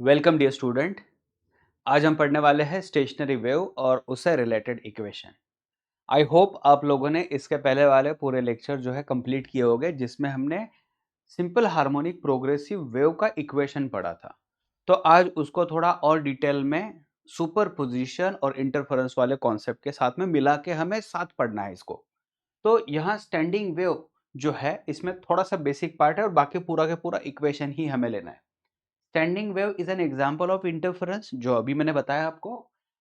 Welcome dear student. आज हम पढ़ने वाले हैं स्टेशनरी वेव और उससे रिलेटेड इक्वेशन। आई होप आप लोगों ने इसके पहले वाले पूरे लेक्चर जो है कंप्लीट किए होंगे, जिसमें हमने सिंपल हार्मोनिक प्रोग्रेसिव वेव का इक्वेशन पढ़ा था। तो आज उसको थोड़ा और डिटेल में सुपरपोजिशन और इंटरफेरेंस वाले कॉन्सेप्ट के साथ में मिला के हमें साथ पढ़ना है इसको। तो यहाँ स्टैंडिंग वेव जो है इसमें थोड़ा सा बेसिक पार्ट है और बाकी पूरा के पूरा इक्वेशन ही हमें लेना है। Standing wave is an example of interference, जो अभी मैंने बताया आपको।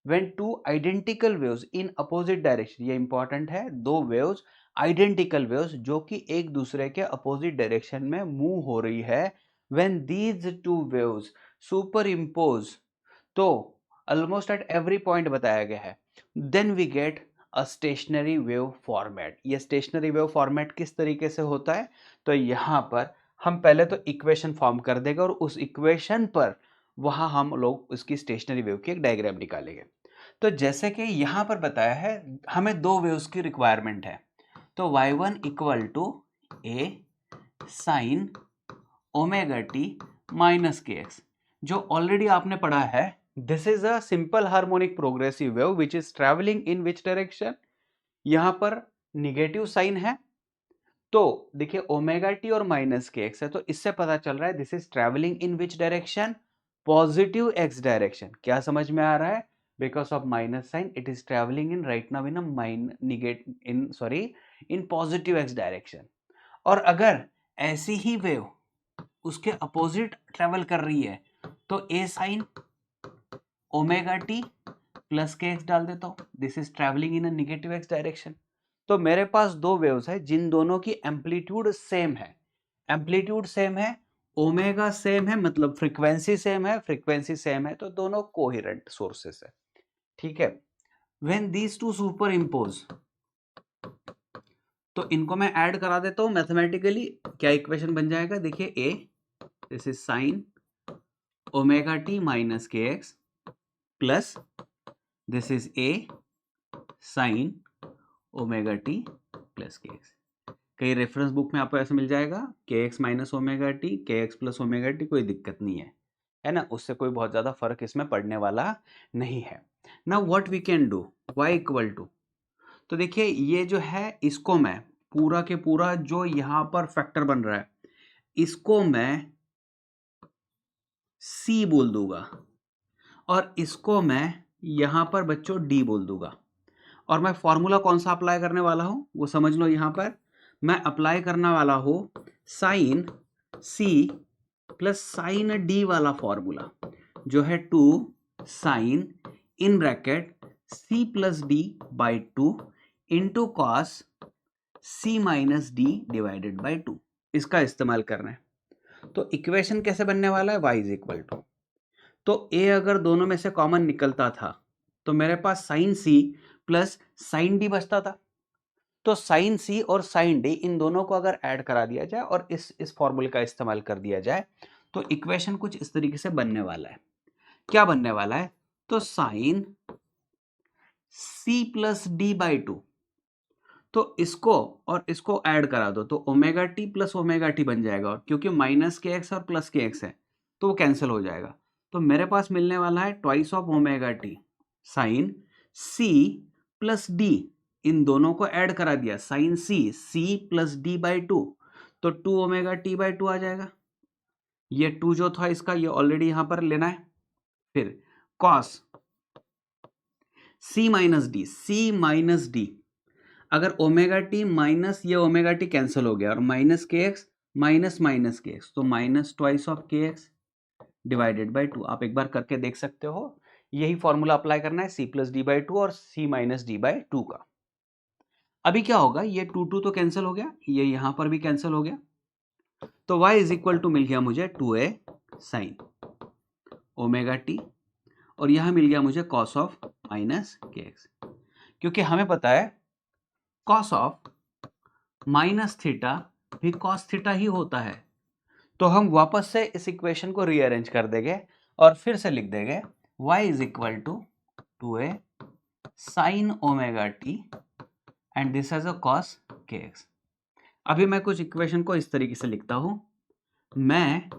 When two identical waves in opposite direction, ये इंपॉर्टेंट है, दो वेव्स आइडेंटिकल वेव्स जो कि एक दूसरे के अपोजिट डायरेक्शन में मूव हो रही है, when these two waves superimpose, तो ऑलमोस्ट एट एवरी पॉइंट बताया गया है, then we get a stationary wave format. ये स्टेशनरी वेव फॉर्मेट किस तरीके से होता है, तो यहाँ पर हम पहले तो इक्वेशन फॉर्म कर देंगे और उस इक्वेशन पर वहां हम लोग उसकी स्टेशनरी वेव की एक डायग्राम निकालेंगे। तो जैसे कि यहां पर बताया है, हमें दो वेव्स की रिक्वायरमेंट है। तो y1 equal to A sine omega T minus के एक्स, जो ऑलरेडी आपने पढ़ा है। This is a simple harmonic progressive wave which is travelling in which direction. यहां पर निगेटिव साइन है, तो देखिए ओमेगा टी और माइनस के एक्स है, तो इससे पता चल रहा है this is travelling in which direction, positive X direction. क्या समझ में आ रहा है? Because of minus sign it is travelling in right now in in positive X direction. और अगर ऐसी ही वेव उसके अपोजिट ट्रेवल कर रही है, तो ए sine omega T plus k x डाल देता हूं, this is travelling in negative x direction. तो मेरे पास दो वेव्स है जिन दोनों की एम्पलीट्यूड सेम है। एम्पलीट्यूड सेम है, ओमेगा सेम है, मतलब फ्रीक्वेंसी सेम है, फ्रीक्वेंसी सेम है, तो दोनों कोहेरेंट सोर्सेस है। ठीक है। When these to super impose, तो इनको मैं ऐड करा देता हूं मैथमेटिकली। क्या इक्वेशन बन जाएगा? देखिए A, this is sine omega T minus के x plus this is A sine omega T plus k x. कई रेफरेंस बुक में आपको ऐसे मिल जाएगा k x minus omega t, k x plus omega t, कोई दिक्कत नहीं है ना, उससे कोई बहुत ज़्यादा फर्क इसमें पड़ने वाला नहीं है। Now what we can do, y equal to, तो देखिए ये जो है इसको मैं पूरा के पूरा जो यहाँ पर फैक्टर बन रहा है इसको मैं c बोल दूंगा और इसको मैं यहाँ पर बच्चों d बोल दूंगा। और मैं फॉर्मूला कौन सा अप्लाई करने वाला हूं वो समझ लो। यहां पर मैं अप्लाई करने वाला हूं sine C plus sine D वाला फॉर्मूला, जो है two sine in bracket C plus D by two into cos C minus D divided by two, इसका इस्तेमाल करना है। तो इक्वेशन कैसे बनने वाला है? y इज इक्वल टू, तो a अगर दोनों में से कॉमन निकलता था तो मेरे पास sine C plus sine D बचता था। तो साइन सी और साइन डी इन दोनों को अगर ऐड करा दिया जाए और इस फॉर्मूले का इस्तेमाल कर दिया जाए तो इक्वेशन कुछ इस तरीके से बनने वाला है। क्या बनने वाला है? तो sine C plus D by two, तो इसको और इसको ऐड करा दो तो omega T plus omega T बन जाएगा, और क्योंकि माइनस के एक्स और प्लस के एक्स है तो वो कैंसिल हो जाएगा। तो मेरे पास मिलने वाला है twice of omega t sine C plus D, इन दोनों को ऐड करा दिया sine C plus D by two, तो two omega t by two आ जाएगा। ये टू जो था इसका ये ऑलरेडी यहां पर लेना है। फिर कॉस सी माइनस डी, अगर ओमेगा टी माइनस ये ओमेगा टी कैंसिल हो गया और माइनस के एक्स माइनस माइनस के एक्स, तो माइनस ट्वाइस ऑफ के एक्स डिवाइडेड बाई टू। आप एक बार करके देख सकते हो। यही फॉर्मूला अप्लाई करना है C plus D by two और C minus D by two का। अभी क्या होगा, ये टू टू तो कैंसिल हो गया, ये यहां पर भी कैंसिल हो गया, तो y इज इक्वल टू मिल गया मुझे two A sine omega T, और यहां मिल गया मुझे कॉस ऑफ माइनस के एक्स। क्योंकि हमें पता है कॉस ऑफ माइनस थीटा भी कॉस थीटा ही होता है, तो हम वापस से इस इक्वेशन को रीअरेंज कर देंगे और फिर से लिख देंगे y is equal to two A sine omega T and this as A cos K X. अभी मैं कुछ इक्वेशन को इस तरीके से लिखता हूं, मैं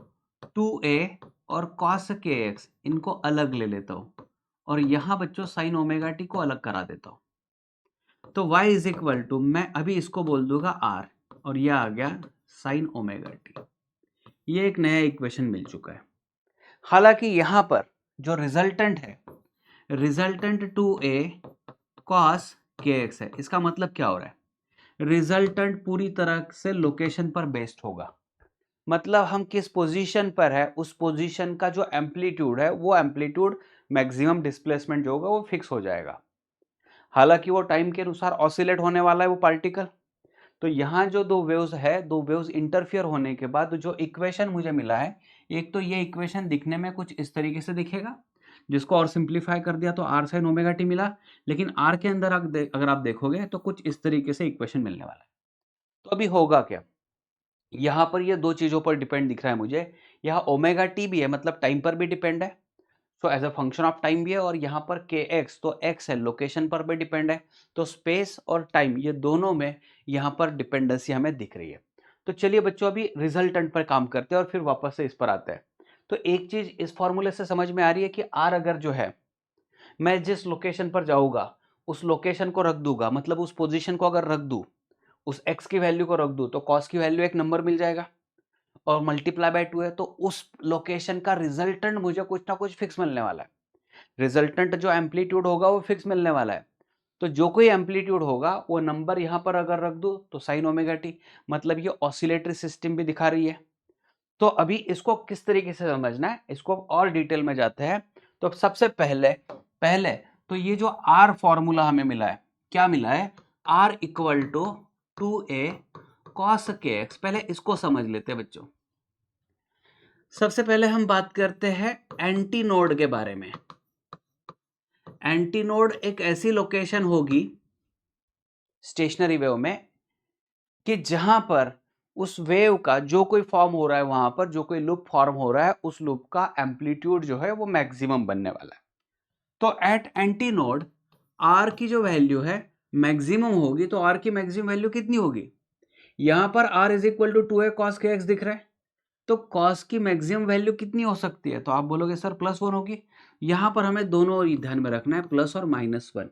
टू ए और कॉस के एक्स इनको अलग ले लेता हूं और यहां बच्चों साइन ओमेगा टी को अलग करा देता हूं। तो y इज इक्वल टू, मैं अभी इसको बोल दूंगा r और यह आ गया साइन ओमेगा टी। ये एक नया इक्वेशन मिल चुका है। हालांकि यहां पर जो रिजल्टेंट है, रिजल्टेंट 2a cos kx है। इसका मतलब क्या हो रहा है, रिजल्टेंट पूरी तरह से लोकेशन पर बेस्ड होगा। मतलब हम किस पोजीशन पर है उस पोजीशन का जो एम्पलीट्यूड है वो एम्पलीट्यूड मैक्सिमम डिस्प्लेसमेंट जो होगा वो फिक्स हो जाएगा। हालांकि वो टाइम के अनुसार ऑसिलेट होने वाला है वो पार्टिकल। तो यहां जो दो वेव्स है, दो वेव्स इंटरफियर होने के बाद जो इक्वेशन मुझे मिला है, एक तो ये इक्वेशन दिखने में कुछ इस तरीके से दिखेगा, जिसको और सिंप्लीफाई कर दिया तो आर साइन ओमेगा टी मिला। लेकिन आर के अंदर अगर आप देखोगे तो कुछ इस तरीके से इक्वेशन मिलने वाला है। तो अभी होगा क्या, यहां पर ये दो चीजों पर डिपेंड दिख रहा है मुझे। यहाँ ओमेगा टी भी है, मतलब टाइम पर भी डिपेंड है, तो as a function of time भी है। और यहाँ पर के एक्स, तो एक्स है, लोकेशन पर भी डिपेंड है। तो स्पेस और टाइम ये दोनों में यहाँ पर डिपेंडेंसी हमें दिख रही है। तो चलिए बच्चों अभी रिजल्टेंट पर काम करते हैं और फिर वापस से इस पर आते हैं। तो एक चीज इस फॉर्मूले से समझ में आ रही है कि आर अगर जो है, मैं जिस लोकेशन पर जाऊंगा उस लोकेशन को रख दूंगा, मतलब उस पोजीशन को अगर रख दूं, उस x की वैल्यू को रख दूं, तो cos की वैल्यू एक नंबर मिल जाएगा और मल्टीप्लाई बाय 2 है, तो उस लोकेशन का रिजल्टेंट मुझे कुछ ना कुछ फिक्स मिलने वाला है। रिजल्टेंट जो एम्पलीट्यूड होगा वो फिक्स मिलने वाला है। तो जो कोई एम्पलीट्यूड होगा वो नंबर यहां पर अगर रख दो तो साइन ओमेगा टी, मतलब ये ऑसिलेटरी सिस्टम भी दिखा रही है। तो अभी इसको किस तरीके से समझना है, इसको और डिटेल में जाते हैं। तो सबसे पहले पहले तो ये जो आर फॉर्मूला हमें मिला है, क्या मिला है, R equal to 2a cos K X. पहले इसको समझ लेते हैं बच्चों। सबसे पहले हम बात करते हैं एंटी नोड के बारे में। एंटी नोड एक ऐसी लोकेशन होगी स्टेशनरी वेव में कि जहां पर उस वेव का जो कोई फॉर्म हो रहा है, वहां पर जो कोई लूप फॉर्म हो रहा है, उस लूप का एम्पलीट्यूड जो है वो मैक्सिमम बनने वाला है। तो एट एंटी नोड आर की जो वैल्यू है मैक्सिमम होगी। तो आर की मैक्सिमम वैल्यू कितनी होगी, यहां पर R is equal to 2a cos K X दिख रहा है। तो cos की मैक्सिमम वैल्यू कितनी हो सकती है, तो आप बोलोगे सर +1 होगी। यहां पर हमें दोनों ध्यान में रखना है, प्लस और -1।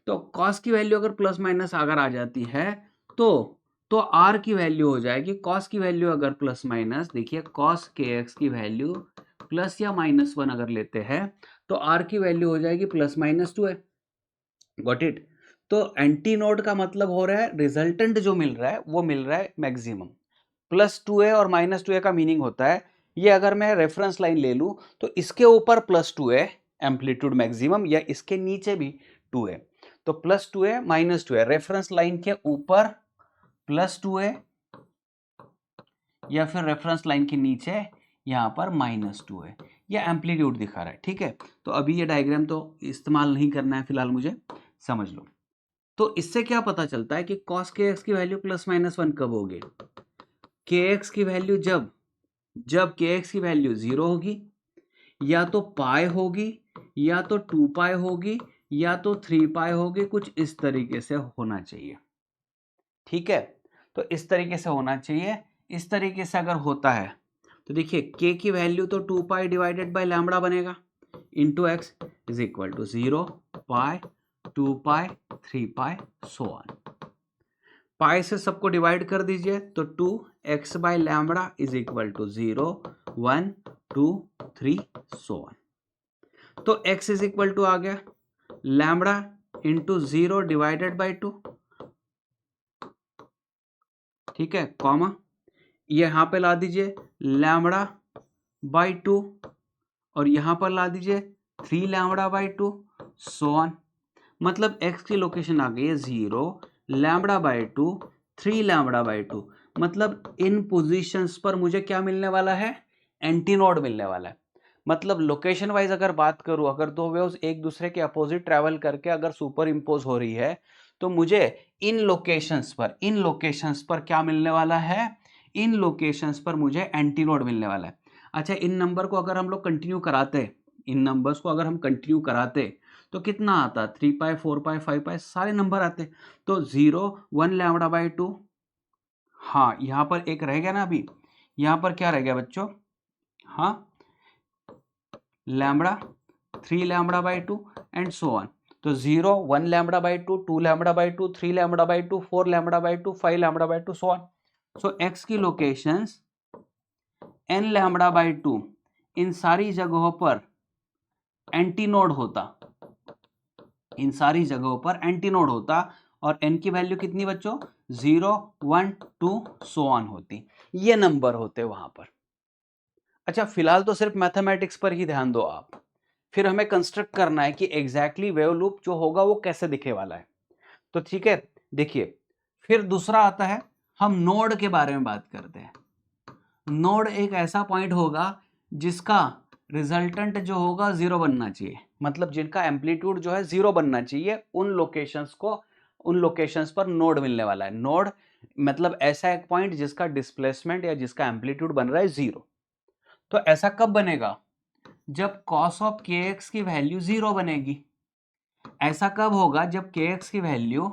तो cos की वैल्यू अगर प्लस माइनस अगर आ जाती है तो r की वैल्यू हो जाएगी, cos की वैल्यू अगर प्लस माइनस, देखिए cos के एक्स की वैल्यू प्लस या -1 अगर लेते हैं तो r की वैल्यू हो जाएगी +-2 है। Got it. तो एंटी नोड का मतलब हो रहा है रिजल्टेंट जो मिल रहा है वो मिल रहा है मैक्सिमम। +2a और -2a का मीनिंग होता है, ये अगर मैं रेफरेंस लाइन ले लूं तो इसके ऊपर +2a एम्पलीट्यूड मैक्सिमम, या इसके नीचे भी 2a। तो +2a -2a रेफरेंस लाइन के ऊपर +2a, या फिर रेफरेंस लाइन के नीचे यहां पर -2a। ये एम्पलीट्यूड दिखा रहा है, ठीक है। तो अभी ये डायग्राम तो इस्तेमाल नहीं करना है फिलहाल, मुझे समझ लो। तो इससे क्या पता चलता है कि cos के एक्स की वैल्यू +-1 कब होगी, के एक्स की वैल्यू जब के एक्स की वैल्यू 0 होगी, या तो पाई होगी, या तो 2 पाई होगी, या तो 3 पाई होगी, कुछ इस तरीके से होना चाहिए, ठीक है। तो इस तरीके से होना चाहिए। इस तरीके से अगर होता है तो देखिए k की वैल्यू तो 2 पाई डिवाइडेड बाय लैम्बडा बनेगा, into x is equal to 0 pi 2 pi 3 pi so on. Pi से सबको डिवाइड कर दीजिए तो 2x by lambda is equal to 0 1 2 3 so on. तो x इज इक्वल टू आ गया लैम्बडा इंटू 0 डिवाइडेड बाय 2, ठीक है, कॉमा ये यहां पे ला दीजिए लैम्बडा बाय 2 और यहां पर ला दीजिए 3 लैम्बडा बाय 2 सो ऑन। मतलब x की लोकेशन आ गई है 0 लैम्बडा बाय 2 3 लैम्बडा बाय 2। मतलब इन पोजीशंस पर मुझे क्या मिलने वाला है, एंटी नोड मिलने वाला है। मतलब लोकेशन वाइज अगर बात करूं, अगर दो वेव्स एक दूसरे के अपोजिट ट्रैवल करके अगर सुपर इंपोज हो रही है तो मुझे इन लोकेशंस पर क्या मिलने वाला है, इन लोकेशंस पर मुझे एंटी नोड मिलने वाला है। अच्छा, इन नंबर को अगर हम लोग कंटिन्यू कराते, इन नंबर्स को अगर हम कंटिन्यू कराते तो कितना आता, 3 पाई 4 पाई 5 पाई सारे नंबर आते। तो 0 1 लैम्बडा बाय 2, हाँ यहां पर एक रह गया ना, अभी यहां पर क्या रह गया बच्चों, हाँ lambda, 3 lambda by 2 and so on. तो 0, 1 lambda by 2, 2 lambda by 2, 3 lambda by 2, 4 lambda by 2, 5 lambda by 2, so on. So x की लोकेशंस n लैम्बडा बाई 2 इन सारी जगहों पर एंटीनोड होता, इन सारी जगहों पर एंटीनोड होता, और n की वैल्यू कितनी बच्चों? 0, 1, 2 सो ऑन होती, ये नंबर होते वहां पर। अच्छा, फिलहाल तो सिर्फ मैथमेटिक्स पर ही ध्यान दो आप, फिर हमें कंस्ट्रक्ट करना है कि एग्जैक्टली वेव लूप जो होगा वो कैसे दिखे वाला है। तो ठीक है, देखिए फिर दूसरा आता है, हम नोड के बारे में बात करते हैं। नोड एक ऐसा पॉइंट होगा जिसका रिजल्टेंट जो होगा 0 बनना चाहिए, मतलब जिनका एम्पलीट्यूड जो है 0 बनना चाहिए, उन लोकेशंस पर नोड मिलने वाला है। नोड मतलब ऐसा एक पॉइंट जिसका डिस्प्लेसमेंट या जिसका एम्पलीट्यूड बन रहा है 0। तो ऐसा कब बनेगा? जब cos ऑफ kx की वैल्यू 0 बनेगी। ऐसा कब होगा? जब kx की वैल्यू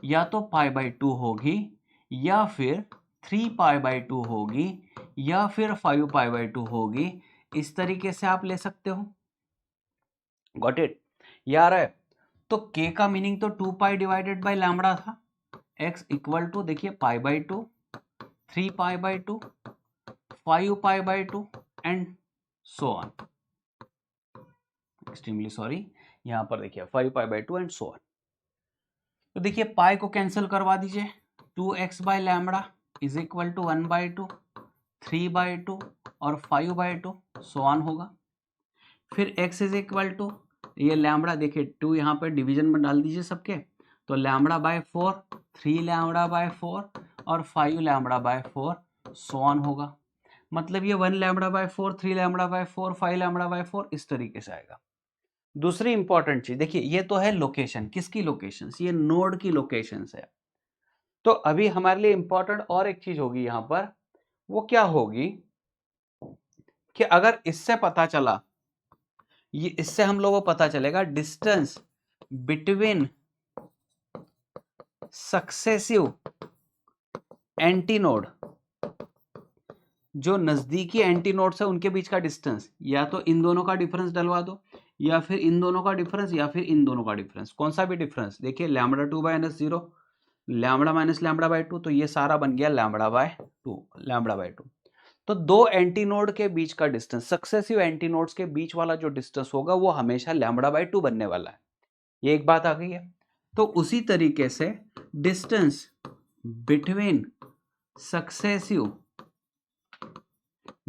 या तो π/2 होगी, या फिर 3π/2 होगी, या फिर 5π/2 होगी। इस तरीके से आप ले सकते हो। Got it? यार है तो k का मीनिंग तो 2π डिवाइडेड बाय लैम्बडा था। x इक्वल टू देखिए π/2, 3π/2, 5π/2 and so on. Extremely sorry, यहां पर देखिए 5π/2 एंड सो ऑन। तो देखिए पाई को कैंसिल करवा दीजिए, 2x by lambda is equal to 1/2, 3/2 और 5/2 सो ऑन होगा। फिर x इज इक्वल टू, ये लैम्बडा देखिए 2 यहाँ पर डिवीजन में डाल दीजिए सबके, तो लैम्बडा बाय 4, 3 लैम्बडा बाय 4 और 5 लैम्बडा बाय 4 सो ऑन होगा। मतलब ये 1 lambda by 4, 3 lambda by 4, 5 lambda by 4 इस तरीके से आएगा। दूसरी इंपॉर्टेंट चीज देखिए, ये तो है लोकेशन, किसकी लोकेशन? ये नोड की लोकेशन है। तो अभी हमारे लिए इंपॉर्टेंट और एक चीज होगी यहां पर, वो क्या होगी कि अगर इससे पता चला, ये इससे हम लोगों को पता चलेगा डिस्टेंस बिटवीन सक्सेसिव एंटीनोड, जो नजदीकी एंटीनोड्स है उनके बीच का डिस्टेंस, या तो इन दोनों का डिफरेंस डलवा दो, या फिर इन दोनों का डिफरेंस, या फिर इन दोनों का डिफरेंस, कौन सा भी डिफरेंस। देखिए lambda 2/-0, lambda minus lambda by 2, तो ये सारा बन गया लैम्बडा बाय 2, लैम्बडा बाय 2। तो दो एंटीनोड के बीच का डिस्टेंस, सक्सेसिव एंटीनोड्स के बीच वाला जो डिस्टेंस होगा वो हमेशा लैम्बडा बाय 2 बनने वाला है। ये एक बात आ गई है। तो उसी तरीके से डिस्टेंस बिटवीन सक्सेसिव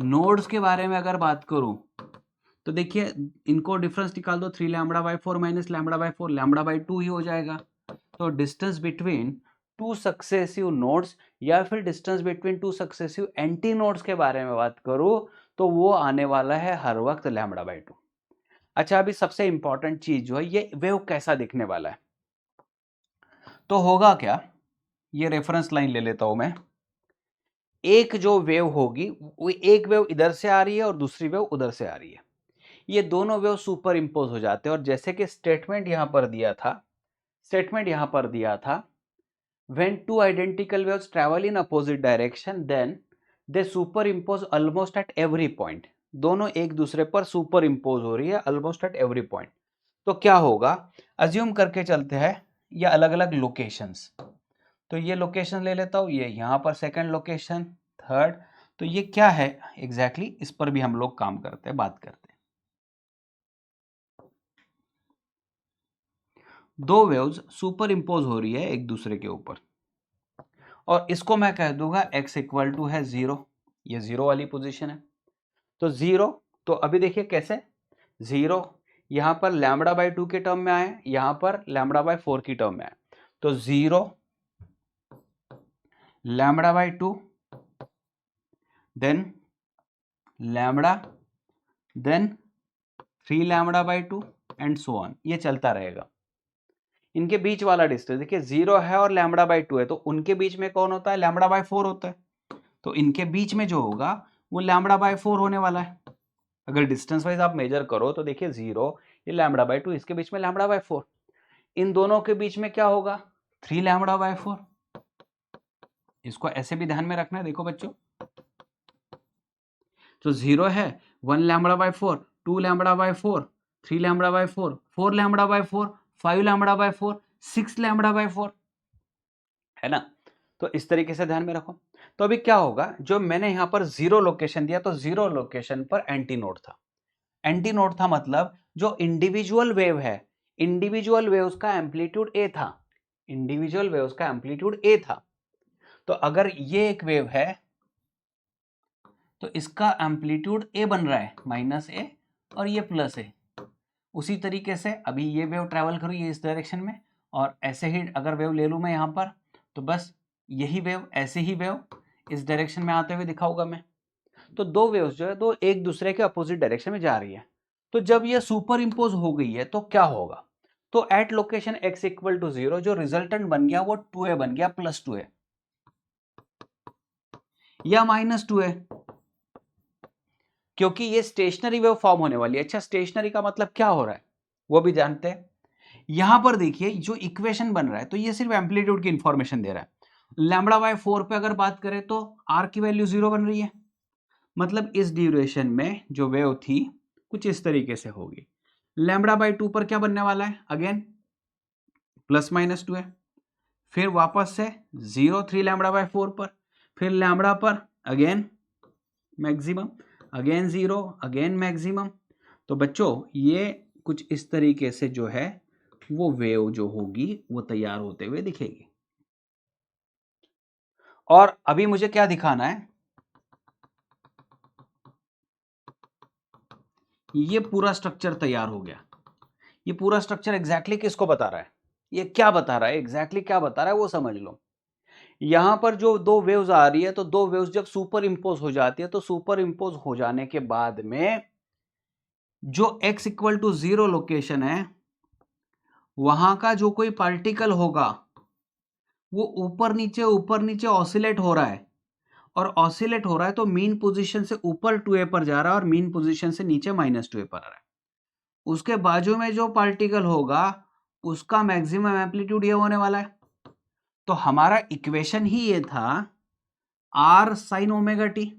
नोड्स के बारे में अगर बात करूं, तो देखिए इनको डिफरेंस निकाल दो, 3 lambda by 4 minus lambda by 4, lambda by 2 ही हो जाएगा। तो distance between two successive nodes या फिर distance between two successive antinodes के बारे में बात करूं, तो वो आने वाला है हर वक्त लैम्बडा बाय 2। अच्छा, अभी सबसे इंपॉर्टेंट चीज जो है, ये वेव कैसा दिखने वाला है। तो होगा क्या, ये रेफरेंस लाइन ले लेता हूं मैं। एक जो वेव होगी, वो एक वेव इधर से आ रही है और दूसरी वेव उधर से आ रही है, ये दोनों वेव सुपर इंपोज हो जाते हैं। और जैसे कि स्टेटमेंट यहां पर दिया था, when two identical waves travel in opposite direction then they superimpose almost at every point। दोनों एक दूसरे पर सुपर इंपोज हो रही है almost at every point। तो क्या होगा, अज्यूम करके चलते हैं ये अलग अलग लोकेशंस। तो ये लोकेशन ले लेता हूं, ये यहां पर सेकंड लोकेशन, थर्ड। तो ये क्या है एग्जैक्टली इस पर भी हम लोग काम करते हैं, बात करते हैं। दो वेव्स सुपर इंपोज हो रही है एक दूसरे के ऊपर, और इसको मैं कह दूंगा x इक्वल टू है 0, ये 0 वाली पोजीशन है। तो 0, तो अभी देखिए कैसे 0 यहां पर लैम्बडा बाय 2 के टर्म में आए, यहां पर लैम्बडा बाय 4 की टर्म में आए। तो 0 lambda by 2, then lambda, then 3 lambda by 2 and so on, ये चलता रहेगा। इनके बीच वाला डिस्टेंस देखिए 0 है और लैम्बडा बाय 2 है, तो उनके बीच में कौन होता है, लैम्बडा बाय 4 होता है। तो इनके बीच में जो होगा वो लैम्बडा बाय 4 होने वाला है। अगर डिस्टेंस वाइज आप मेजर करो तो देखिए 0, ये लैम्बडा बाय 2, इसके बीच में लैम्बडा बाय 4, इन दोनों के बीच में क्या होगा 3 लैम्बडा बाय 4। इसको ऐसे भी ध्यान में रखना है, देखो बच्चों। तो 0 है, 1 lambda by 4, 2 lambda by 4, 3 lambda by 4, 4 lambda by 4, 5 lambda by 4, 6 lambda by 4, है ना। तो इस तरीके से ध्यान में रखो। तो अभी क्या होगा, जो मैंने यहां पर 0 लोकेशन दिया, तो 0 लोकेशन पर एंटी नोड था। एंटी नोड था मतलब जो इंडिविजुअल वेव है, इंडिविजुअल वेव्स का एम्पलीट्यूड ए था, इंडिविजुअल वेव्स का एम्पलीट्यूड ए था। तो अगर ये एक वेव है तो इसका एम्पलीट्यूड ए बन रहा है, माइनस ए और ये प्लस ए। उसी तरीके से अभी ये वेव ट्रैवल करूँ ये इस डायरेक्शन में, और ऐसे ही अगर वेव ले लूँ मैं यहाँ पर, तो बस यही वेव, ऐसे ही वेव इस डायरेक्शन में आते हुए दिखाऊंगा मैं। तो दो वेव्स जो है दो एक दूसरे के अपोजिट डायरेक्शन में जा रही है। तो जब ये सुपर इम्पोज हो गई है तो क्या होगा, तो at location x equal to 0 जो रिजल्टेंट बन गया वो 2a बन गया, प्लस 2a या माइनस 2a, क्योंकि ये स्टेशनरी वेव फॉर्म होने वाली है। अच्छा, स्टेशनरी का मतलब क्या हो रहा है वो भी जानते हैं। यहां पर देखिए जो इक्वेशन बन रहा है तो ये सिर्फ एम्पलीट्यूड की इंफॉर्मेशन दे रहा है। लैम्बडा बाय 4 पे अगर बात करें तो r की वैल्यू 0 बन रही है, मतलब इस ड्यूरेशन में जो वेव थी कुछ इस तरीके से होगी। लैम्बडा बाय 2 पर क्या बनने वाला है, अगेन प्लस माइनस 2 है, फिर वापस से 0 3 लैम्बडा बाय 4 पर, फिर लैम्बडा पर again maximum, again 0, again maximum. तो बच्चों ये कुछ इस तरीके से जो है वो वेव जो होगी वो तैयार होते हुए दिखेगी। और अभी मुझे क्या दिखाना है, ये पूरा स्ट्रक्चर तैयार हो गया। ये पूरा स्ट्रक्चर एग्जैक्टली किसको बता रहा है, ये क्या बता रहा है, एग्जैक्टली क्या बता रहा है वो समझ लो। यहां पर जो दो वेव्स आ रही है, तो दो वेव्स जब सुपर इम्पोज हो जाती है तो सुपर इम्पोज हो जाने के बाद में जो x इक्वल टू 0 लोकेशन है वहां का जो कोई पार्टिकल होगा वो ऊपर नीचे ऑसिलेट हो रहा है, और ऑसिलेट हो रहा है तो मीन पोजीशन से ऊपर 2a पर जा रहा है और मीन पोजीशन से नीचे माइनस 2a पर आ रहा है। उसके बाजू में जो पार्टिकल होगा उसका मैक्सिमम एम्पलीट्यूड ये होने वाला है। तो हमारा इक्वेशन ही ये था r sin ओमेगा टी,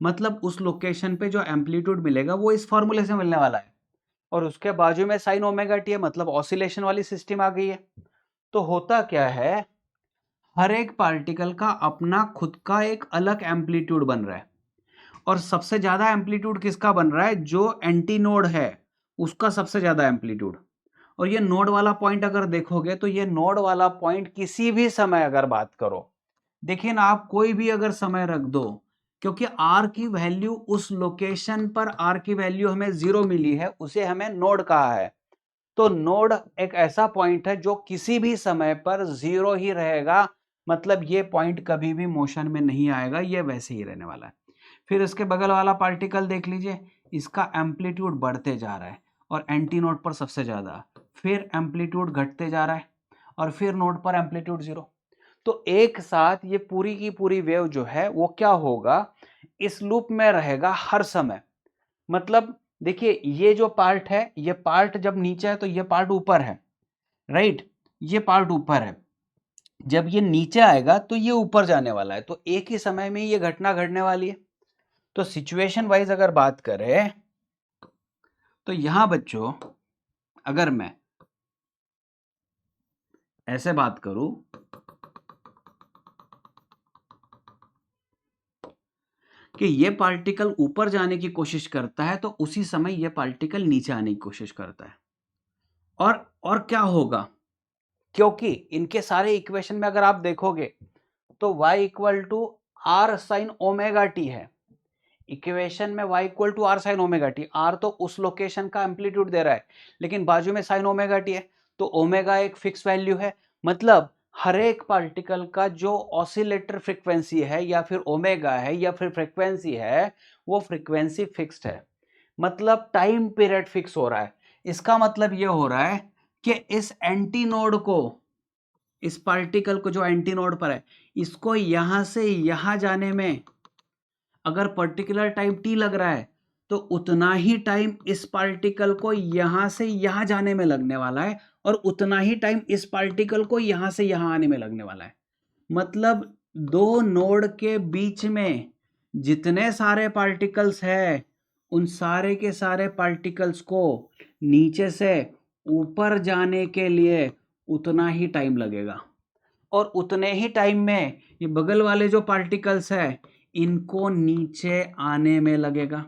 मतलब उस लोकेशन पे जो एम्पलीट्यूड मिलेगा वो इस फॉर्मूले से मिलने वाला है, और उसके बाजू में sin ओमेगा टी है, मतलब ऑसिलेशन वाली सिस्टम आ गई है। तो होता क्या है, हर एक पार्टिकल का अपना खुद का एक अलग एम्पलीट्यूड बन रहा है, और सबसे ज्यादा एम्पलीट्यूड किसका बन रहा है, जो एंटी नोड है उसका सबसे ज्यादा एम्पलीट्यूड। और ये नोड वाला पॉइंट अगर देखोगे तो ये नोड वाला पॉइंट किसी भी समय अगर बात करो, देखिए ना आप कोई भी अगर समय रख दो, क्योंकि r की वैल्यू उस लोकेशन पर r की वैल्यू हमें 0 मिली है, उसे हमें नोड कहा है। तो नोड एक ऐसा पॉइंट है जो किसी भी समय पर 0 ही रहेगा, मतलब ये पॉइंट कभी भी मोशन में नहीं आएगा, ये वैसे ही रहने वाला है। फिर इसके बगल वाला पार्टिकल देख लीजिए, इसका एम्पलीट्यूड बढ़ते जा रहा है और एंटी नोड पर सबसे ज्यादा, फिर एम्पलीट्यूड घटते जा रहा है और फिर नोड पर एम्पलीट्यूड 0। तो एक साथ ये पूरी की पूरी वेव जो है वो क्या होगा, इस लूप में रहेगा हर समय। मतलब देखिए ये जो पार्ट है, ये पार्ट जब नीचे है तो ये पार्ट ऊपर है, राइट, ये पार्ट ऊपर है। जब ये नीचे आएगा तो ये ऊपर जाने वाला है, तो एक ही समय में ये घटना घटने वाली है। तो सिचुएशन वाइज अगर बात करें तो यहां बच्चों अगर मैं ऐसे बात करूं कि ये पार्टिकल ऊपर जाने की कोशिश करता है तो उसी समय ये पार्टिकल नीचे आने की कोशिश करता है। और क्या होगा, क्योंकि इनके सारे इक्वेशन में अगर आप देखोगे तो y equal to R sine omega T है। इक्वेशन में y equal to R sine omega T, R तो उस लोकेशन का एम्पलीट्यूड दे रहा है, लेकिन बाजू में साइन ओमेगा टी है, तो ओमेगा एक फिक्स वैल्यू है। मतलब हर एक पार्टिकल का जो ऑसिलेटर फ्रीक्वेंसी है या फिर ओमेगा है या फिर फ्रीक्वेंसी है, वो फ्रीक्वेंसी फिक्स्ड है, मतलब टाइम पीरियड फिक्स हो रहा है। इसका मतलब ये हो रहा है कि इस एंटी नोड को, इस पार्टिकल को जो एंटी नोड पर है, इसको यहां से यहां जाने में अगर पर्टिकुलर टाइम टी लग रहा है तो उतना ही टाइम इस पार्टिकल को यहां से यहां जाने में लगने वाला है, और उतना ही टाइम इस पार्टिकल को यहां से यहां आने में लगने वाला है। मतलब दो नोड के बीच में जितने सारे पार्टिकल्स हैं उन सारे के सारे पार्टिकल्स को नीचे से ऊपर जाने के लिए उतना ही टाइम लगेगा, और उतने ही टाइम में ये बगल वाले जो पार्टिकल्स है इनको नीचे आने में लगेगा।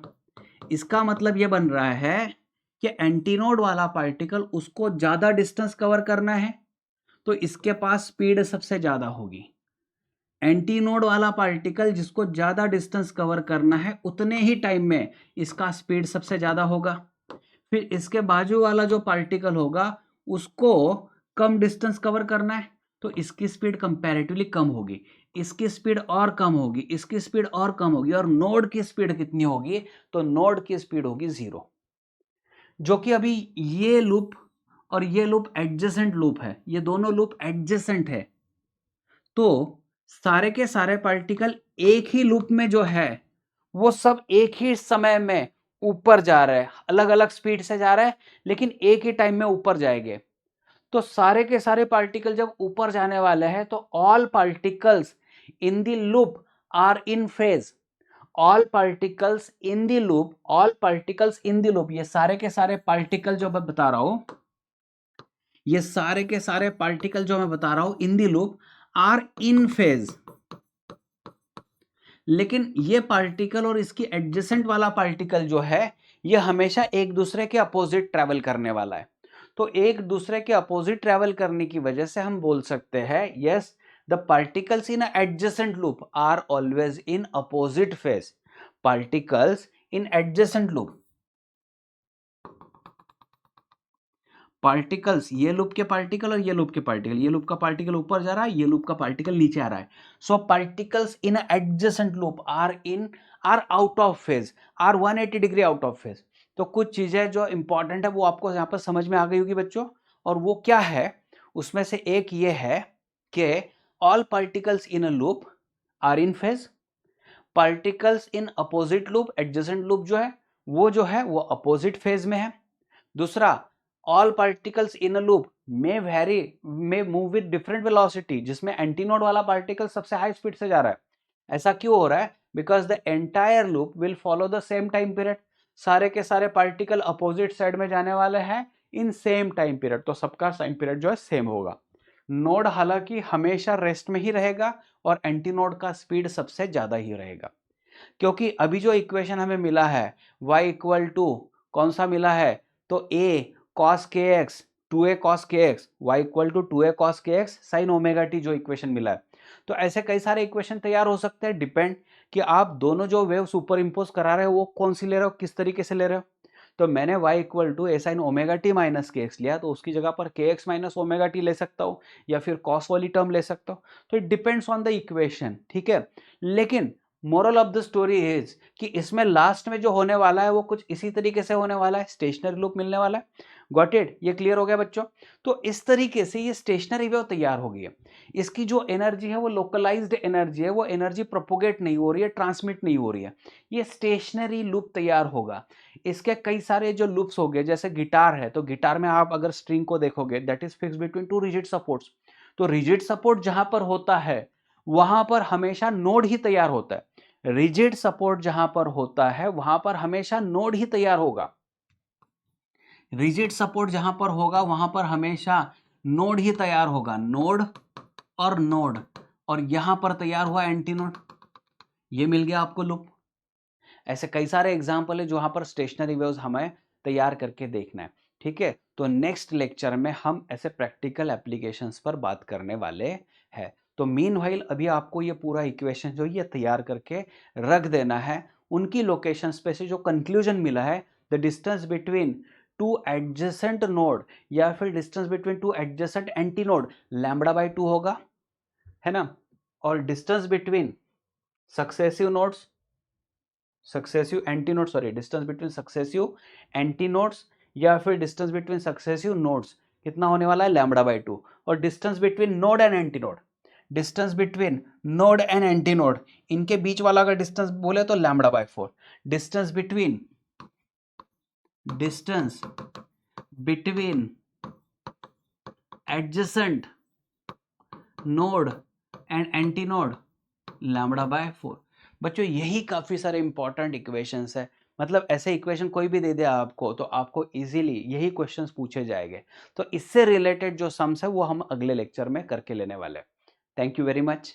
इसका मतलब ये बन रहा है कि एंटीनोड वाला पार्टिकल, उसको ज्यादा डिस्टेंस कवर करना है तो इसके पास स्पीड सबसे ज्यादा होगी। एंटीनोड वाला पार्टिकल जिसको ज्यादा डिस्टेंस कवर करना है उतने ही टाइम में इसका स्पीड सबसे ज्यादा होगा। फिर इसके बाजू वाला जो पार्टिकल होगा उसको कम डिस्टेंस कवर करना है तो इसकी स्पीड कंपैरेटिवली कम होगी, इसकी स्पीड और कम होगी, इसकी स्पीड और कम होगी, और नोड की स्पीड कितनी होगी? तो नोड की स्पीड होगी 0। जो कि अभी ये लूप और ये लूप एडजेसेंट लूप है, ये दोनों लूप एडजेसेंट है, तो सारे के सारे पार्टिकल एक ही लूप में जो है वो सब एक ही समय में ऊपर जा रहे हैं, अलग अलग स्पीड से जा रहे हैं लेकिन एक ही टाइम में ऊपर जाएंगे। तो सारे के सारे पार्टिकल जब ऊपर जाने वाले हैं तो all particles in the loop are in phase. All particles in the loop, all particles in the loop, ये सारे के सारे पार्टिकल जो मैं बता रहा हूं, ये सारे के सारे पार्टिकल जो मैं बता रहा हूं in the loop are in phase. लेकिन ये पार्टिकल और इसकी एडजेसेंट वाला पार्टिकल जो है ये हमेशा एक दूसरे के अपोजिट ट्रेवल करने वाला है। तो एक दूसरे के अपोजिट ट्रेवल करने की वजह से हम बोल सकते हैं yes the particles in adjacent loop are always in opposite phase. Particles in adjacent loop, particles, ये लूप के पार्टिकल और ये लूप के पार्टिकल, ये लूप का पार्टिकल ऊपर जा रहा है, ये लूप का पार्टिकल नीचे आ रहा है। So particles in adjacent loop are out of phase, are 180 degree out of phase. तो कुछ चीजें जो इंपॉर्टेंट है वो आपको यहां पर समझ में आ गई होगी बच्चों, और वो क्या है उसमें से एक ये है कि all particles in a loop are in phase, particles in opposite loop, adjacent loop जो है वो अपोजिट फेज में है। दूसरा, all particles in a loop may move with different velocity, जिसमें एंटीनोड वाला पार्टिकल सबसे हाई स्पीड से जा रहा है। ऐसा क्यों हो रहा है? Because the entire loop will follow the same time period. सारे के सारे पार्टिकल अपोजिट साइड में जाने वाले हैं इन सेम टाइम पीरियड, तो सबका टाइम पीरियड जो है सेम होगा। नोड हालांकि हमेशा रेस्ट में ही रहेगा और एंटीनोड का स्पीड सबसे ज्यादा ही रहेगा, क्योंकि अभी जो इक्वेशन हमें मिला है y इक्वल टू कौन सा मिला है? तो a cos kx 2a cos kx y equal to 2a cos kx sin omega t जो इक्वेशन मिला है। तो ऐसे कई सारे इक्वेशन तैयार हो सकते हैं, डिपेंड कि आप दोनों जो वेव सुपर इम्पोज करा रहे हो वो कौन सी ले रहे हो, किस तरीके से ले रहे हो। तो मैंने y equal to A sine omega T minus के एक्स लिया, तो उसकी जगह पर के एक्स माइनस ओमेगा टी ले सकता हूँ या फिर कॉस वाली टर्म ले सकता हूँ। तो it depends on the equation, ठीक है। लेकिन moral of the story is कि इसमें लास्ट में जो होने वाला है वो कुछ इसी तरीके से होने वाला है, स्टेशनरी लूप मिलने वाला है। Got it? ये क्लियर हो गया बच्चों? तो इस तरीके से ये स्टेशनरी वेव तैयार हो गई है। इसकी जो एनर्जी है वो लोकलाइज्ड एनर्जी है, वो एनर्जी प्रोपोगेट नहीं हो रही है, ट्रांसमिट नहीं हो रही है, ये स्टेशनरी लूप तैयार होगा। इसके कई सारे जो लूप्स हो गए, जैसे गिटार है तो गिटार में आप अगर स्ट्रिंग को देखोगे that is fix between two rigid supports. तो रिजिड सपोर्ट जहां पर होता है वहां पर हमेशा नोड ही तैयार होता है। रिजिड सपोर्ट जहां पर होता है वहां पर हमेशा नोड ही तैयार होगा। रिजिड सपोर्ट जहां पर होगा वहां पर हमेशा नोड ही तैयार होगा, नोड और नोड, और यहां पर तैयार हुआ एंटीनोड। ये मिल गया आपको लूप। ऐसे कई सारे एग्जाम्पल है जहां पर स्टेशनरी वेव्स हमें तैयार करके देखना है, ठीक है। तो नेक्स्ट लेक्चर में हम ऐसे प्रैक्टिकल एप्लीकेशंस पर बात करने वाले हैं। तो मीनवाइल अभी आपको ये पूरा इक्वेशन जो ये तैयार करके रख देना है। उनकी लोकेशंस पे से जो कंक्लूजन मिला है, the distance between two adjacent node या फिर distance between two adjacent antinode λ/2 होगा, है ना। और distance between successive nodes, successive antinodes, sorry distance between successive antinodes या फिर डिस्टेंस बिटवीन सक्सेसिव नोड्स कितना होने वाला है λ/2। और distance between node and anti node, distance between node and anti node, इनके बीच वाला अगर डिस्टेंस बोले तो λ/4। Distance between adjacent node and anti node λ/4। बच्चों यही काफी सारे इंपॉर्टेंट इक्वेशंस है मतलब ऐसे इक्वेशन कोई भी दे दे आपको तो आपको इजीली यही क्वेश्चंस पूछे जाएंगे। तो इससे रिलेटेड जो सम्स है वो हम अगले लेक्चर में करके लेने वाले हैं। Thank you very much.